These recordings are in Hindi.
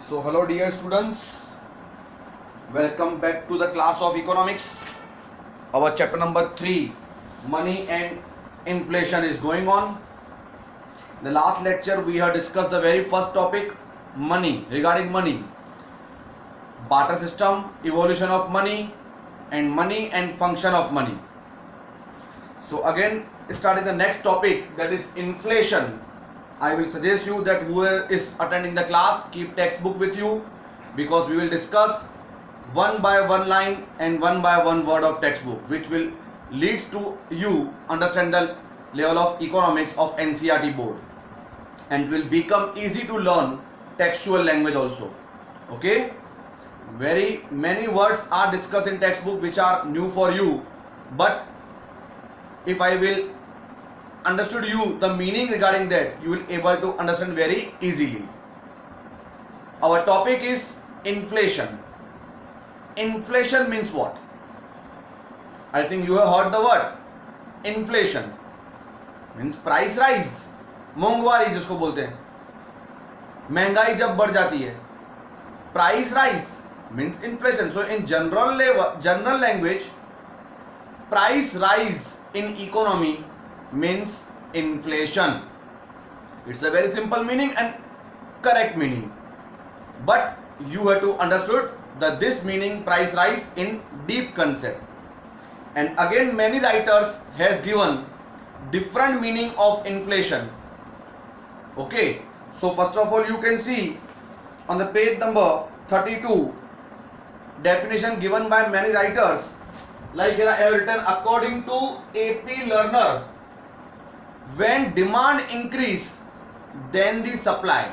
So hello dear students, welcome back to the class of economics. Our chapter number 3, money and inflation is going on. The last lecture we have discussed the very first topic, money, regarding money, barter system, evolution of money and function of money. So again starting the next topic, that is inflation. I will suggest you that whoever is attending the class, keep textbook with you, because we will discuss one by one line and one by one word of textbook, which will lead to you understand the level of economics of NCERT board, and will become easy to learn textual language also. Okay, very many words are discussed in textbook which are new for you, but if I will understood you the meaning regarding that, you will able to understand very easily. Our topic is inflation. Inflation means what? I think you have heard the word inflation. Means price rise, महंगाई जिसको बोलते हैं, महंगाई जब बढ़ जाती है. Price rise means inflation. So in general language, price rise in economy means inflation. It's a very simple meaning and correct meaning, but you have to understood that this meaning price rise in deep concept. And again many writers has given different meaning of inflation. Okay, so first of all you can see on the page number 32 definition given by many writers, like here I have written, according to AP Lerner, when demand increase then the supply,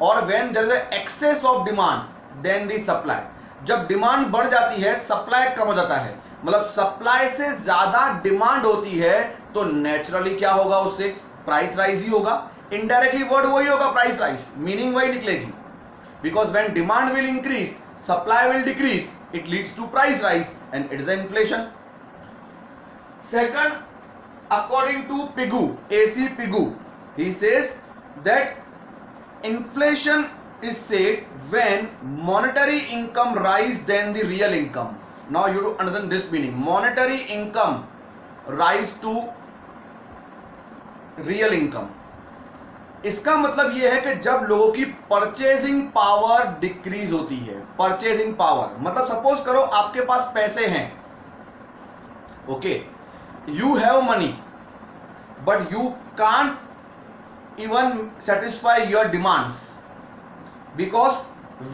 or when there is an excess of demand then the supply. जब डिमांड बढ़ जाती है सप्लाई कम हो जाता है, मतलब सप्लाई से ज्यादा डिमांड होती है, तो नेचुरली क्या होगा, उससे प्राइस राइज ही होगा. इनडायरेक्टली वर्ड वही होगा, प्राइस राइज, मीनिंग वही निकलेगी. Because when demand will increase supply will decrease, it leads to price rise and it is inflation. Second, according to Pigou, AC Pigou, he says that inflation is said when monetary income rise than the real income. Now you have to understand this meaning. Monetary income rise to real income. इसका मतलब यह है कि जब लोगों की परचेजिंग पावर डिक्रीज होती है. परचेजिंग पावर मतलब सपोज करो आपके पास पैसे हैं, okay, you have money but you can't even satisfy your demands because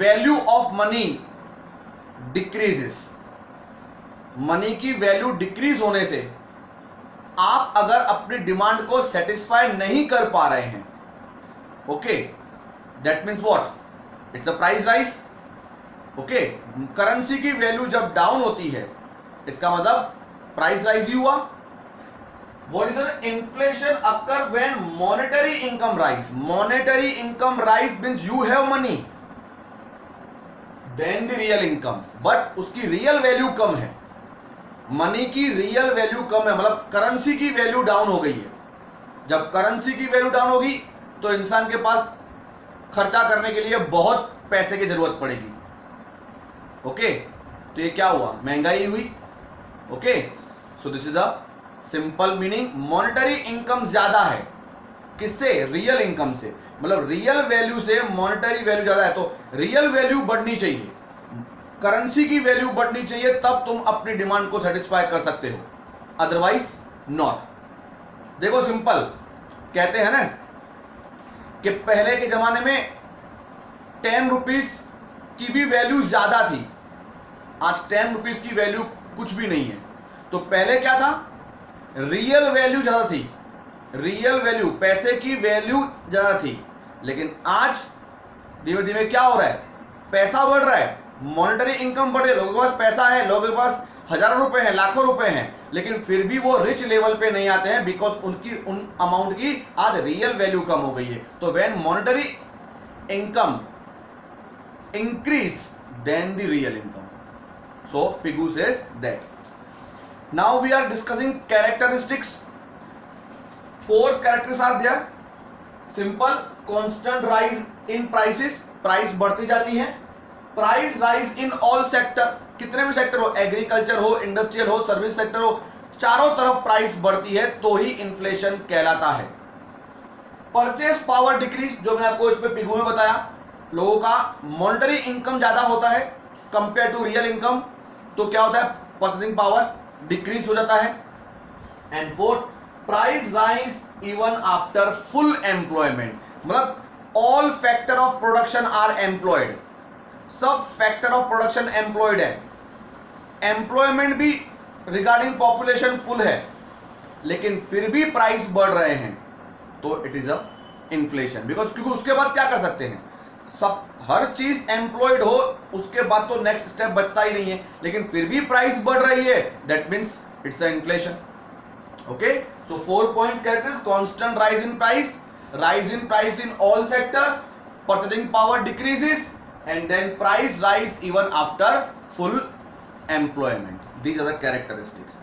value of money decreases. Money की वैल्यू डिक्रीज होने से आप अगर अपनी डिमांड को सेटिस्फाई नहीं कर पा रहे हैं, okay, that means what, it's a price rise. Okay, currency की वैल्यू जब डाउन होती है इसका मतलब प्राइस राइज ही हुआ. What is an inflation occur when monetary income rise? Monetary income rise means you have money then the real income, but उसकी रियल वैल्यू कम है. मनी की रियल वैल्यू कम है, मतलब करेंसी की वैल्यू डाउन हो गई है. जब करेंसी की वैल्यू डाउन होगी तो इंसान के पास खर्चा करने के लिए बहुत पैसे की जरूरत पड़ेगी. ओके, तो ये क्या हुआ, महंगाई हुई. Okay, so this is the simple meaning. Monetary income ज्यादा है, किससे, रियल इनकम से, मतलब रियल वैल्यू से मॉनेटरी वैल्यू ज्यादा है, तो रियल वैल्यू बढ़नी चाहिए, करेंसी की वैल्यू बढ़नी चाहिए, तब तुम अपनी डिमांड को सेटिस्फाई कर सकते हो, अदरवाइज नॉट. देखो सिंपल कहते हैं ना कि पहले के जमाने में 10 रुपीज की भी वैल्यू ज्यादा थी, आज 10 रुपीज की वैल्यू कुछ भी नहीं है. तो पहले क्या था, रियल वैल्यू ज्यादा थी, रियल वैल्यू पैसे की वैल्यू ज्यादा थी. लेकिन आज धीमे धीमे क्या हो रहा है, पैसा बढ़ रहा है, मॉनेटरी इनकम बढ़ रही है, लोगों के पास पैसा है, लोगों के पास हजारों रुपए हैं, लाखों रुपए हैं, लेकिन फिर भी वो रिच लेवल पे नहीं आते हैं, बिकॉज उन अमाउंट की आज रियल वैल्यू कम हो गई है. तो when monetary income increase then the real income. So Pigou says that. Now we are discussing characteristics. 4 characters are there. Simple, constant rise in prices, price बढ़ती जाती है। Price rise in all sector, कितने भी सेक्टर हो, एग्रीकल्चर हो, इंडस्ट्रियल हो, सर्विस सेक्टर हो, चारों तरफ प्राइस बढ़ती है तो ही इन्फ्लेशन कहलाता है। परचेस पावर डिक्रीज, जो मैंने आपको इस पे पिगू में बताया, लोगों का मॉनेटरी इनकम ज्यादा होता है कंपेयर टू रियल इनकम, तो क्या होता है, परचेसिंग पावर डिक्रीज हो जाता है। And fourth, price rise even after full employment, मतलब all factor of production are employed, सब फैक्टर ऑफ प्रोडक्शन एम्प्लॉयड है, एम्प्लॉयमेंट भी रिगार्डिंग पॉपुलेशन फुल है, लेकिन फिर भी प्राइस बढ़ रहे हैं, तो it is a inflation. Because क्योंकि उसके बाद क्या कर सकते हैं, सब हर चीज एम्प्लॉयड हो, उसके बाद तो नेक्स्ट स्टेप बचता ही नहीं है, लेकिन फिर भी प्राइस बढ़ रही है, that means it's a inflation. Okay, so 4 points characters, constant rise in price in all sector, purchasing power decreases, and then price rise even after full employment. These are the characteristics.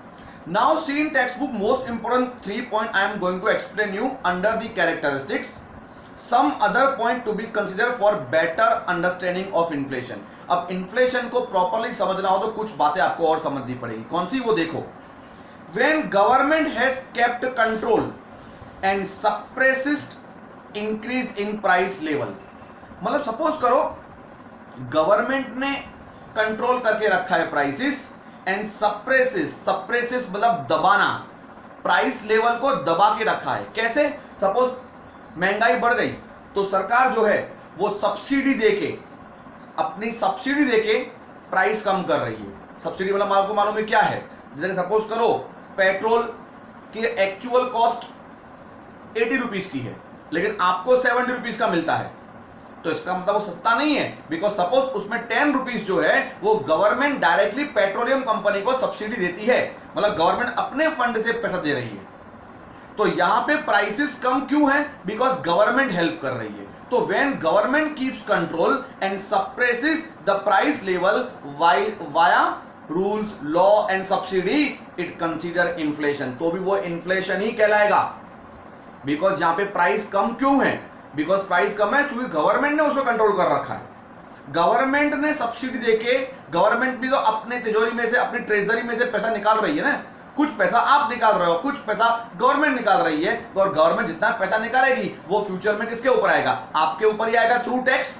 Now see in textbook most important 3 point I am going to explain you under the characteristics. Some other point to be considered for better understanding of inflation. अब inflation को properly समझना हो तो कुछ बातें आपको और समझनी पड़ेगी। कौन सी, वो देखो। When government has kept control and suppresses increase in price level, मतलब सपोज करो गवर्नमेंट ने कंट्रोल करके रखा है प्राइसेस, एंड सप्रेसेस मतलब दबाना, प्राइस लेवल को दबा के रखा है। कैसे, सपोज महंगाई बढ़ गई तो सरकार जो है वो सब्सिडी देके, अपनी सब्सिडी देके प्राइस कम कर रही है। सब्सिडी मतलब आपको मालूम है क्या है, जैसे सपोज करो पेट्रोल की एक्चुअल कॉस्ट 80 रुपीज की है, लेकिन आपको 70 रुपीज का मिलता है, तो इसका मतलब वो सस्ता नहीं है, बिकॉज सपोज उसमें 10 रुपीज जो है वो गवर्नमेंट डायरेक्टली पेट्रोलियम कंपनी को सब्सिडी देती है, मतलब गवर्नमेंट अपने फंड से पैसा दे रही है। तो यहां पे प्राइसेस कम क्यों है, बिकॉज गवर्नमेंट हेल्प कर रही है। तो when government keeps control and suppresses the price level via rules, law and subsidy, it consider inflation, तो भी वो इन्फ्लेशन ही कहलाएगा। बिकॉज यहां पे प्राइस कम क्यों है, बिकॉज प्राइस कम है क्योंकि गवर्नमेंट ने उसको कंट्रोल कर रखा है। गवर्नमेंट ने सब्सिडी देके, गवर्नमेंट भी तो अपने तिजोरी में से, अपनी ट्रेजरी में से पैसा निकाल रही है ना, कुछ पैसा आप निकाल रहे हो, कुछ पैसा गवर्नमेंट निकाल रही है, और गवर्नमेंट जितना पैसा निकालेगी वो फ्यूचर में किसके ऊपर आएगा, आपके ऊपर ही आएगा थ्रू टैक्स।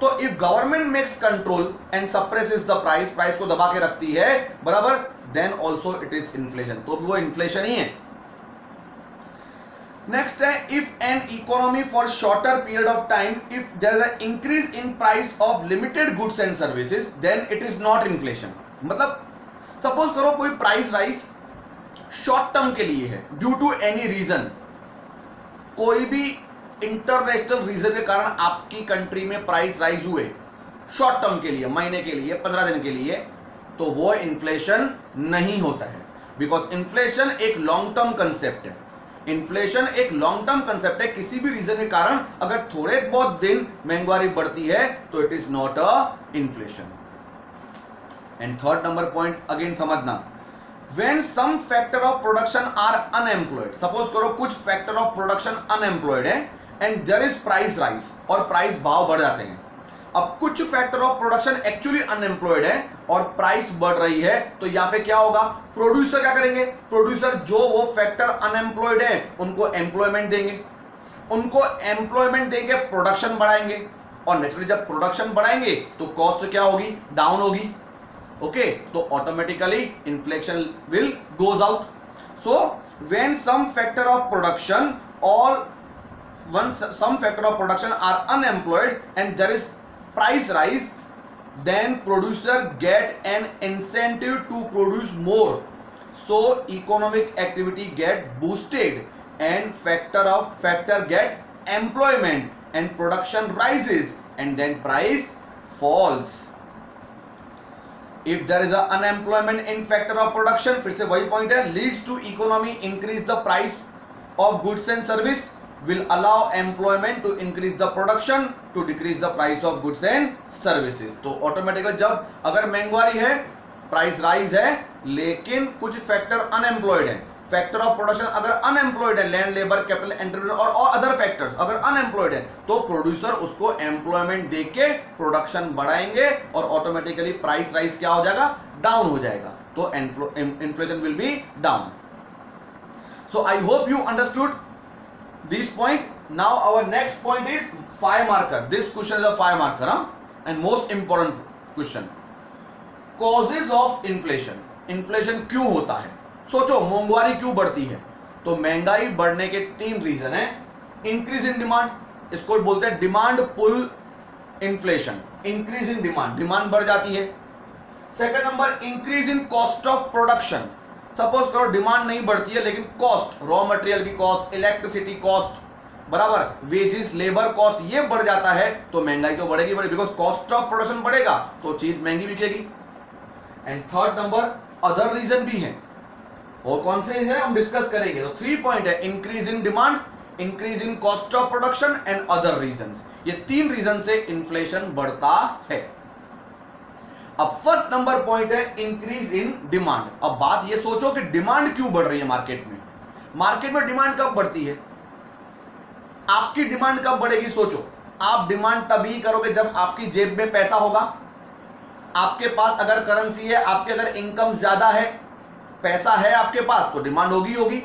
तो if government makes control and suppresses the price, price को दबा के रखती है बराबर, then also it is inflation, तो वो इन्फ्लेशन ही है। नेक्स्ट है, if an economy for shorter period of time, if there is a increase in price of limited goods and services, then it is not inflation. मतलब सपोज करो कोई प्राइस राइज शॉर्ट टर्म के लिए है, ड्यू टू एनी रीजन, कोई भी इंटरनेशनल रीजन के कारण आपकी कंट्री में प्राइस राइज हुए शॉर्ट टर्म के लिए, महीने के लिए, 15 दिन के लिए, तो वो इन्फ्लेशन नहीं होता है, बिकॉज इन्फ्लेशन एक लॉन्ग टर्म कंसेप्ट है। इन्फ्लेशन एक लॉन्ग टर्म कंसेप्ट है, किसी भी रीजन के कारण अगर थोड़े बहुत दिन महंगाई बढ़ती है तो it is not a inflation. And third number point again समझना, when some factor of production are unemployed, suppose करो कुछ फैक्टर ऑफ प्रोडक्शन अनएम्प्लॉयड है and there is price rise, और प्राइस भाव बढ़ जाते हैं। अब कुछ factor of production actually unemployed है और प्राइस बढ़ रही है, तो यहां पे क्या होगा, प्रोड्यूसर क्या करेंगे, प्रोड्यूसर जो वो फैक्टर अनएम्प्लॉयड है उनको एम्प्लॉयमेंट देंगे, उनको एम्प्लॉयमेंट देंगे, प्रोडक्शन बढ़ाएंगे, और नेचुरली जब प्रोडक्शन बढ़ाएंगे तो कॉस्ट क्या होगी, डाउन होगी। ओके, तो automatically inflation will goes out. So when some factor of production और some factor of production are unemployed and there is price rise, then producer get an incentive to produce more, so economic activity get boosted and factor get employment and production rises and then price falls. If there is a unemployment in factor of production, फिर से वही पॉइंट है, leads to economy increase the price of goods and service, will allow employment to increase the production to decrease the price of goods and services. तो ऑटोमेटिकली जब अगर महंगाई है, प्राइस राइज है, लेकिन कुछ फैक्टर अनएम्प्लॉयड है, फैक्टर ऑफ प्रोडक्शन अगर अनएम्प्लॉयड है, लैंड, लेबर, कैपिटल, एंटरप्रेन्योर और अदर फैक्टर्स अगर अनएम्प्लॉयड है, तो प्रोड्यूसर उसको एम्प्लॉयमेंट देके प्रोडक्शन बढ़ाएंगे और ऑटोमेटिकली प्राइस राइज क्या हो जाएगा, डाउन हो जाएगा, तो inflation will be down. So I hope you understood this point. Now our next point is 5 marker. This question is a 5 marker and most important question. Causes of inflation. Inflation क्यों होता है? सोचो, महंगाई क्यों बढ़ती है? तो महंगाई बढ़ने के 3 रीजन है. इंक्रीज इन डिमांड, इसको बोलते हैं demand pull inflation. Increase in demand, demand बढ़ जाती है. Second number, increase in cost of production. Suppose करो डिमांड नहीं बढ़ती है लेकिन कॉस्ट, रॉ मटेरियल की कॉस्ट, इलेक्ट्रिसिटी कॉस्ट, बराबर, वेजेस, लेबर कॉस्ट, ये बढ़ जाता है तो महंगाई तो बढ़ेगी, बिकॉज कॉस्ट ऑफ प्रोडक्शन बढ़ेगा तो चीज महंगी बिकेगी. And third number, other reason भी है. और कौन से हैं हम डिस्कस करेंगे. तो 3 पॉइंट है, increase in demand, increase in cost of production and other reasons. ये 3 रीजन से इन्फ्लेशन बढ़ता है. अब फर्स्ट नंबर पॉइंट है इंक्रीज इन डिमांड. अब बात ये सोचो कि डिमांड क्यों बढ़ रही है मार्केट में. मार्केट में डिमांड कब बढ़ती है? आपकी डिमांड कब बढ़ेगी? सोचो, आप डिमांड तभी करोगे जब आपकी जेब में पैसा होगा, आपके पास अगर करेंसी है, आपके अगर इनकम ज्यादा है, पैसा है आपके पास, तो डिमांड होगी.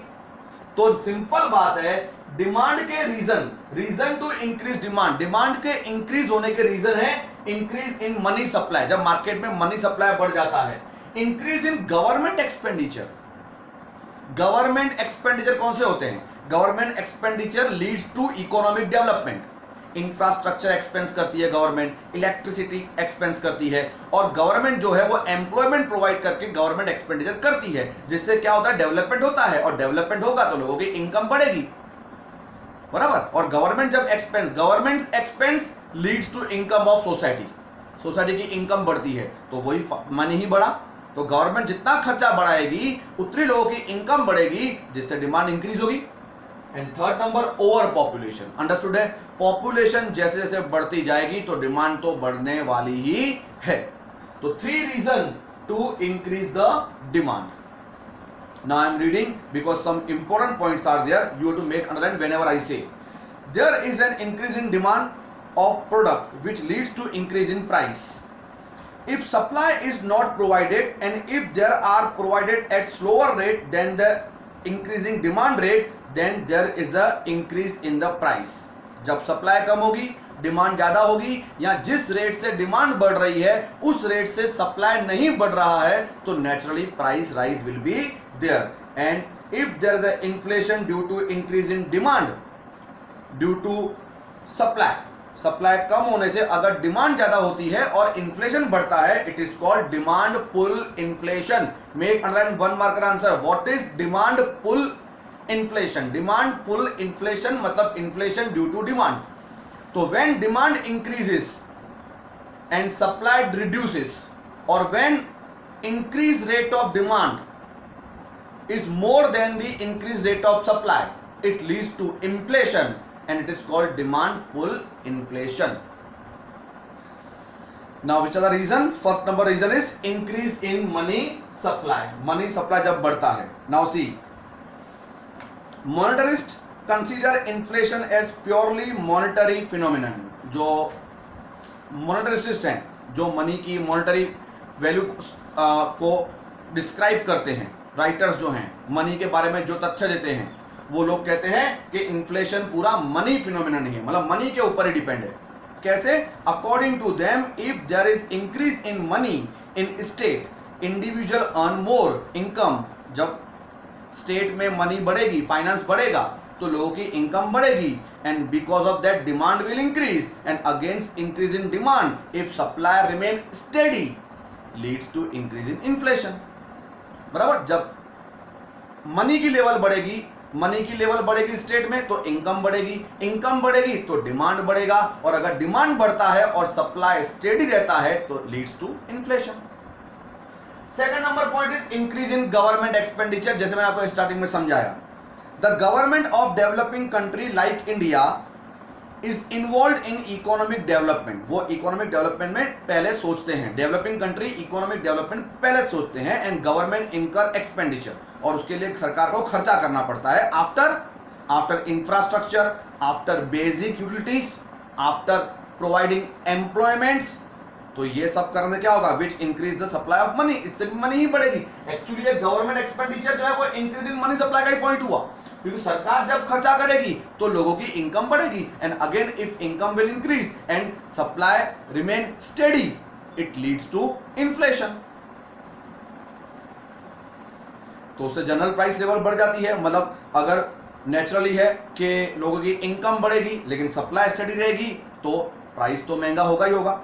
तो सिंपल बात है, डिमांड के reason to increase demand, demand के इंक्रीज होने के रीजन है इंक्रीज इन मनी सप्लाई. जब मार्केट में मनी सप्लाई बढ़ जाता है. Increase in government expenditure. Government expenditure कौन से होते हैं? Government expenditure leads to economic development. Infrastructure expense करती है गवर्नमेंट, इलेक्ट्रिसिटी एक्सपेंस करती है, और गवर्नमेंट जो है वो एम्प्लॉयमेंट प्रोवाइड करके गवर्नमेंट एक्सपेंडिचर करती है, जिससे क्या होता है, डेवलपमेंट होता है, और डेवलपमेंट होगा तो लोगों की इनकम बढ़ेगी, बराबर. और गवर्नमेंट जब government expense leads to income of society, society की इनकम बढ़ती है तो वही मनी ही बढ़ा. तो गवर्नमेंट जितना खर्चा बढ़ाएगी उतनी लोगों की इनकम बढ़ेगी, जिससे डिमांड इंक्रीज होगी. And third number, over population. Understood है? पॉपुलेशन जैसे जैसे बढ़ती जाएगी तो डिमांड तो बढ़ने वाली ही है. तो 3 reason to increase the demand. Now I am reading because some important points are there. You have to make underline whenever I say. There is an increase in demand of product which leads to increase in price. If supply is not provided and if there are provided at slower rate than the increasing demand rate, then there is a increase in the price. जब सप्लाई कम होगी, डिमांड ज्यादा होगी, या जिस रेट से डिमांड बढ़ रही है उस रेट से सप्लाई नहीं बढ़ रहा है, तो naturally price rise will be there. And if there is a inflation due to increase in demand due to supply कम होने से अगर डिमांड ज्यादा होती है और इन्फ्लेशन बढ़ता है, it is called demand pull inflation. Make underline 1 marker answer. What is demand pull inflation? Demand pull inflation मतलब इन्फ्लेशन ड्यू टू डिमांड. तो when demand increases and supply reduces, or when increase rate of demand is more than the increase rate of supply, it leads to inflation and it is called demand pull inflation. Now which are the reason? First number reason is increase in money supply. Money supply जब बढ़ता है. Now see, monetarists consider inflation as purely monetary phenomenon. जो मोनेटरिस्ट हैं, जो मनी की मॉनेटरी वैल्यू को डिस्क्राइब करते हैं, राइटर्स जो हैं, मनी के बारे में जो तथ्य देते हैं, वो लोग कहते हैं कि इन्फ्लेशन पूरा मनी फिनोमिनन ही है, मतलब मनी के ऊपर ही डिपेंड है. कैसे? According to them, if there is increase in money in state, individual earn more income. जब स्टेट में मनी बढ़ेगी, फाइनेंस बढ़ेगा, तो लोगों की इनकम बढ़ेगी, and because of that demand will increase, and against increase in demand if supply remain steady leads to increase in inflation. बराबर. जब मनी की लेवल बढ़ेगी स्टेट में, तो इनकम बढ़ेगी तो डिमांड बढ़ेगा, और अगर डिमांड बढ़ता है और सप्लाई स्टेडी रहता है तो leads to inflation. Second number point is increase in government expenditure. जैसे मैंने आपको स्टार्टिंग में समझाया, the government of developing country like India is involve in economic development, वो इकोनॉमिक डेवलपमेंट में पहले सोचते हैं, डेवलपिंग कंट्री इकोनॉमिक डेवलपमेंट पहले सोचते हैं, एंड गवर्नमेंट इनकर एक्सपेंडिचर, और उसके लिए सरकार को खर्चा करना पड़ता है after infrastructure, after basic utilities, after providing employments. तो ये सब करने से क्या होगा, which increase the supply of money, इससे भी मनी ही बढ़ेगी। एक्चुअली गवर्नमेंट एक्सपेंडिचर जो है वो इंक्रीज इन मनी सप्लाई का ही पॉइंट हुआ, क्योंकि सरकार जब खर्चा करेगी तो लोगों की इनकम बढ़ेगी, and again if income will increase and supply remain steady, it leads to inflation. तो उससे जनरल प्राइस लेवल बढ़ जाती है, मतलब अगर नेचुरली है कि लोगों की इनकम बढ़ेगी लेकिन सप्लाई स्टेडी रहेगी तो प्राइस तो महंगा होगा ही होगा।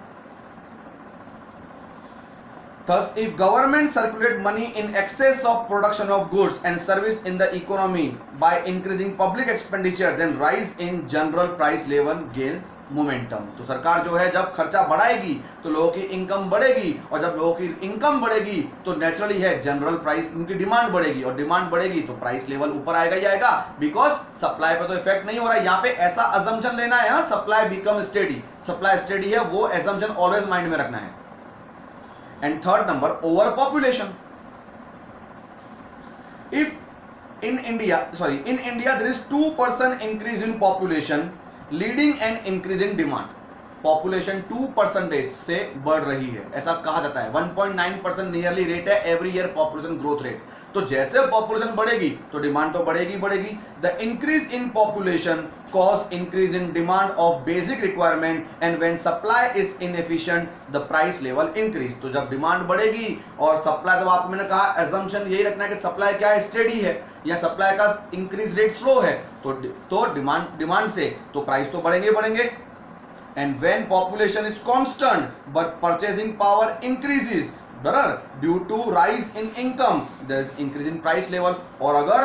Thus, if government circulate money in excess of production of goods and service in the economy by increasing public expenditure, then rise in general price level gains momentum. तो सरकार जो है जब खर्चा बढ़ाएगी तो लोगों की इनकम बढ़ेगी, और जब लोगों की इनकम बढ़ेगी तो नेचुरली है जनरल प्राइस, उनकी डिमांड बढ़ेगी, और डिमांड बढ़ेगी तो प्राइस लेवल ऊपर आएगा ही आएगा, बिकॉज सप्लाई पे तो इफेक्ट नहीं हो रहा है। यहाँ पे ऐसा अजम्पशन लेना है, supply become steady, supply steady है, वो अजम्पशन ऑलवेज माइंड में रखना है। And third number, overpopulation. If in India there is 2% increase in population leading an increase in demand, population 2% से बढ़ रही है, ऐसा कहा जाता है। 1.9% नियरली रेट है every year population growth rate. तो जैसे पॉपुलेशन बढ़ेगी तो डिमांड तो बढ़ेगी बढ़ेगी। The increase in population cause increase in demand of basic requirement, and when supply is inefficient the price level increase. तो जब डिमांड बढ़ेगी और सप्लाई, तो आपको मैंने कहा एजम्पशन यही रखना है कि सप्लाई क्या है, स्टेडी है, या सप्लाई का इंक्रीज रेट स्लो है, तो डिमांड से तो प्राइस तो बढ़ेंगे बढ़ेंगे। And when population is constant but purchasing power increases, बराबर due to rise in income, there is increase in price level। और अगर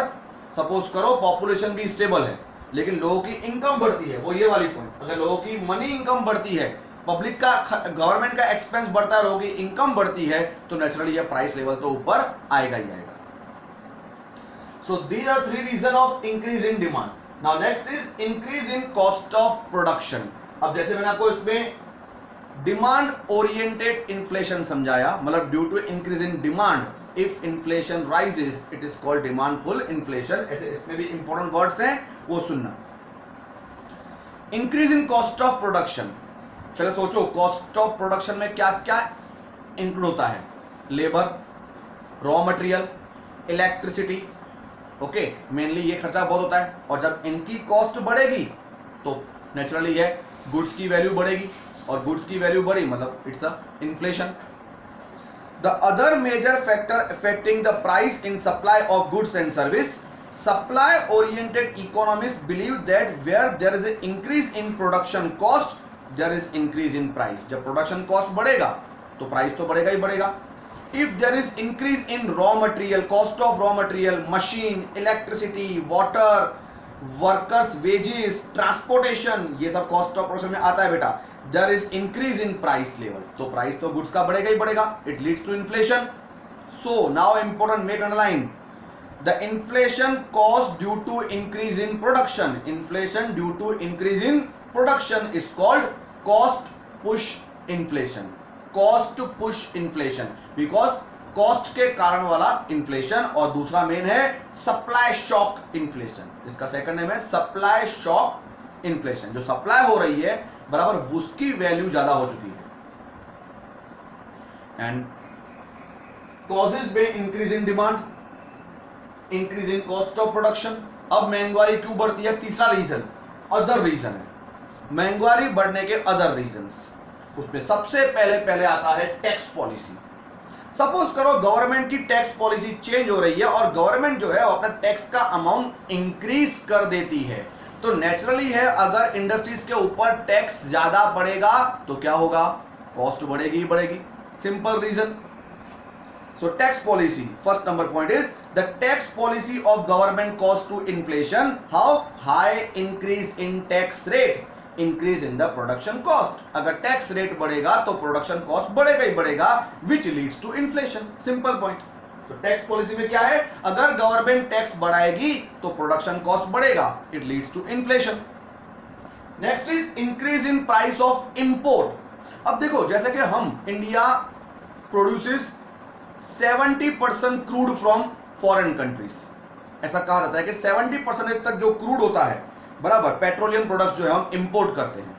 सपोज करो पॉपुलेशन भी स्टेबल है लेकिन लोगों की इनकम बढ़ती है, वो ये वाली पॉइंट, अगर लोगों की मनी इनकम बढ़ती है, पब्लिक का गवर्नमेंट का एक्सपेंस बढ़ता है, लोगों की इनकम बढ़ती है, तो नेचुरली ये प्राइस लेवल तो ऊपर आएगा ही आएगा। So these are three reasons of increase in demand. Now next is increase in cost of production. अब जैसे मैंने आपको इसमें डिमांड ओरिएंटेड इन्फ्लेशन समझाया, मतलब due to increase in demand if inflation rises it is called demand pull inflation. ऐसे इसमें भी इंपॉर्टेंट वर्ड्स हैं, वो सुनना। Increase in cost of production, पहले सोचो कॉस्ट ऑफ प्रोडक्शन में क्या क्या इंक्लूड होता है, labour, raw material, electricity, okay, mainly ये खर्चा बहुत होता है। और जब इनकी कॉस्ट बढ़ेगी तो नेचुरली है गुड्स की वैल्यू बढ़ेगी, और गुड्स की वैल्यू बढ़ी मतलब it's a inflation. The other major factor affecting the price in supply of goods and service, supply oriented economist believe that where there is increase in production cost there is increase in price. जब प्रोडक्शन कॉस्ट बढ़ेगा तो प्राइस तो बढ़ेगा ही बढ़ेगा। If there is increase in raw material, cost of raw material, machine, electricity, water, workers wages, transportation, ये सब cost of production में आता है बेटा। There is increase in price level, तो price तो goods का बढ़ेगा ही बढ़ेगा, it leads to inflation. So now important, make underline, the inflation caused due to increase in production, inflation due to increase in production is called cost push inflation, cost push inflation, because cost के कारण वाला इन्फ्लेशन। और दूसरा मेन है सप्लाई शॉक इन्फ्लेशन, इसका सेकंड नेम है सप्लाई शॉक इन्फ्लेशन। जो सप्लाई हो रही है बराबर उसकी वैल्यू ज्यादा हो चुकी है। एंड कॉजेज में increase in demand, increase in cost of production. अब महंगाई क्यों बढ़ती है, तीसरा रीजन अदर रीजन है। महंगाई बढ़ने के अदर रीजंस, उसमें सबसे पहले आता है टैक्स पॉलिसी। सपोज करो गवर्नमेंट की टैक्स पॉलिसी चेंज हो रही है और गवर्नमेंट जो है वो अपना टैक्स का अमाउंट इंक्रीज कर देती है, तो नेचुरली है अगर इंडस्ट्रीज के ऊपर टैक्स ज्यादा पड़ेगा तो क्या होगा, कॉस्ट बढ़ेगी ही बढ़ेगी। Simple reason. So tax policy, first number point is the tax policy of government cause to inflation. How, high increase in tax rate, increase in the production cost. अगर टैक्स रेट बढ़ेगा तो प्रोडक्शन कॉस्ट बढ़ेगा ही बढ़ेगा, which leads to inflation. Simple point. तो टैक्स पॉलिसी में क्या है, अगर गवर्नमेंट टैक्स बढ़ाएगी तो प्रोडक्शन कॉस्ट बढ़ेगा, it leads to inflation. Next is increase in price of import. अब देखो जैसे कि हम India produces 70% crude from foreign countries, ऐसा कहा जाता है कि 70% तक जो क्रूड होता है बराबर, पेट्रोलियम प्रोडक्ट्स जो है हम इंपोर्ट करते हैं।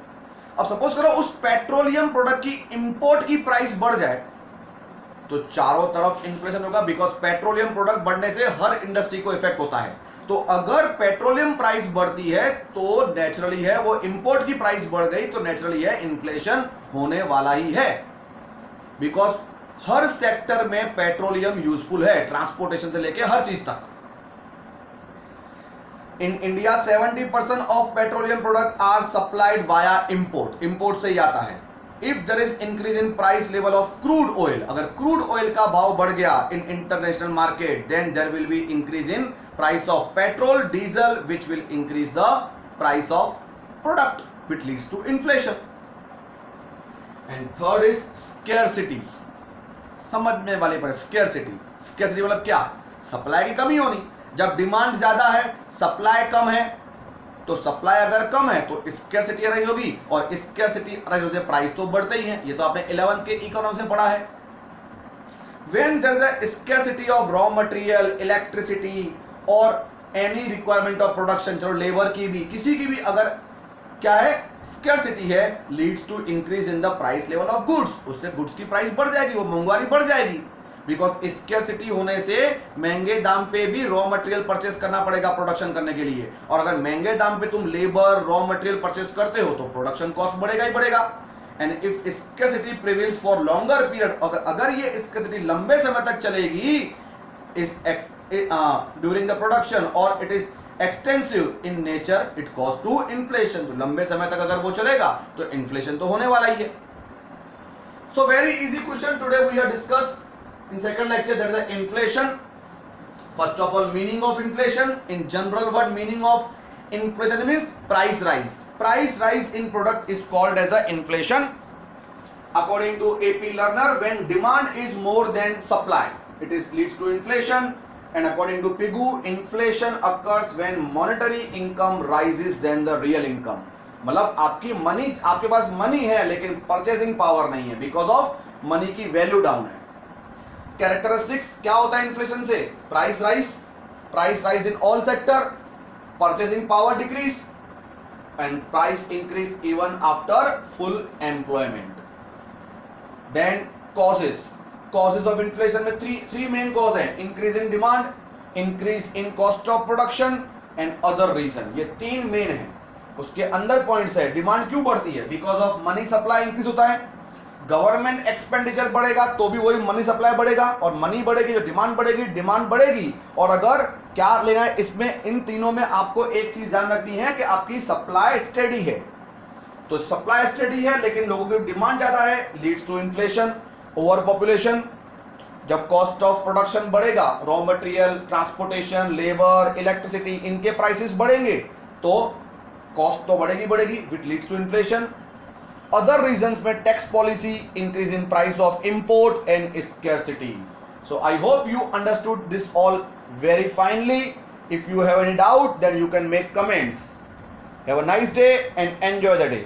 अब सपोज करो उस पेट्रोलियम प्रोडक्ट की इंपोर्ट की प्राइस बढ़ जाए तो चारों तरफ इन्फ्लेशन होगा, बिकॉज पेट्रोलियम प्रोडक्ट बढ़ने से हर इंडस्ट्री को इफेक्ट होता है। तो अगर पेट्रोलियम प्राइस बढ़ती है तो नेचुरली है वो इंपोर्ट की प्राइस बढ़ गई तो नेचुरली है इन्फ्लेशन होने वाला ही है, बिकॉज हर सेक्टर में पेट्रोलियम यूजफुल है, ट्रांसपोर्टेशन से लेके हर चीज तक। In India 70% of petroleum product are supplied via import, import से ही आता है। If there is increase in price level of crude oil, अगर क्रूड ऑयल का भाव बढ़ गया in international market, then there will be increase in price of petrol diesel which will increase the price of product which leads to inflation. And third is scarcity, समझने वाले पर स्केर्सिटी। स्केर्सिटी मतलब क्या? सप्लाई की कमी होनी। जब डिमांड ज्यादा है सप्लाई कम है, तो सप्लाई अगर कम है तो स्केर्सिटी अराइज होगी, और स्केर्सिटी अराइज होने से प्राइस तो बढ़ते ही हैं। ये तो आपने 11th के इकोनॉमिक्स में पढ़ा है। When there is a scarcity of raw material, electricity और any requirement of production, चलो लेबर की भी किसी की भी अगर क्या है scarcity है, leads to increase in the price level of goods, उससे गुड्स की प्राइस बढ़ जाएगी, वो महंगाई बढ़ जाएगी। बिकॉज स्केर्सिटी होने से महंगे दाम पे भी रॉ मटेरियल परचेस करना पड़ेगा प्रोडक्शन करने के लिए, और अगर महंगे दाम पे तुम लेबर रॉ मटेरियल परचेस करते हो तो प्रोडक्शन कॉस्ट बढ़ेगा ही बढ़ेगा। And if scarcity prevails for longer period, अगर ये स्केर्सिटी लंबे समय तक चलेगी ड्यूरिंग द प्रोडक्शन और it is extensive in nature, it cause to inflation. तो लंबे समय तक अगर वो चलेगा तो इन्फ्लेशन तो होने वाला ही है। So very easy question today we have discuss in second lecture, that is inflation. First of all, meaning of inflation in general word, meaning of inflation means price rise. Price rise in product is called as a inflation. According to AP Learner, when demand is more than supply, it is leads to inflation. And according to Pigou, inflation occurs when monetary income rises than the real income. मतलब आपकी मनी, आपके पास मनी है लेकिन परचेसिंग पावर नहीं है, बिकॉज ऑफ मनी की वैल्यू डाउन है। कैरेक्टरिस्टिक्स क्या होता है इन्फ्लेशन से? Price rise in all sector, purchasing power decrease and price increase even after full employment. Then causes of inflation में थ्री मेन कॉज है, increase in demand, increase in cost of production and other reason. ये तीन मेन है। उसके अंदर पॉइंट्स है, डिमांड क्यों बढ़ती है? Because of money supply increase होता है, गवर्नमेंट एक्सपेंडिचर बढ़ेगा तो भी वही मनी सप्लाई बढ़ेगा, और मनी बढ़ेगी जो डिमांड बढ़ेगी, डिमांड बढ़ेगी। और अगर क्या लेना है इसमें, इन तीनों में आपको एक चीज ध्यान रखनी है कि आपकी सप्लाई स्टेडी है। तो सप्लाई स्टेडी है लेकिन लोगों की डिमांड ज्यादा है, leads to inflation, over population. जब कॉस्ट ऑफ प्रोडक्शन बढ़ेगा, raw material, transportation, labour, electricity, इनके प्राइसेस बढ़ेंगे तो कॉस्ट तो बढ़ेगी, which leads to inflation. Other reasons में tax policy, increase in price of import and scarcity. So I hope you understood this all very finely. If you have any doubt then you can make comments. Have a nice day and enjoy the day.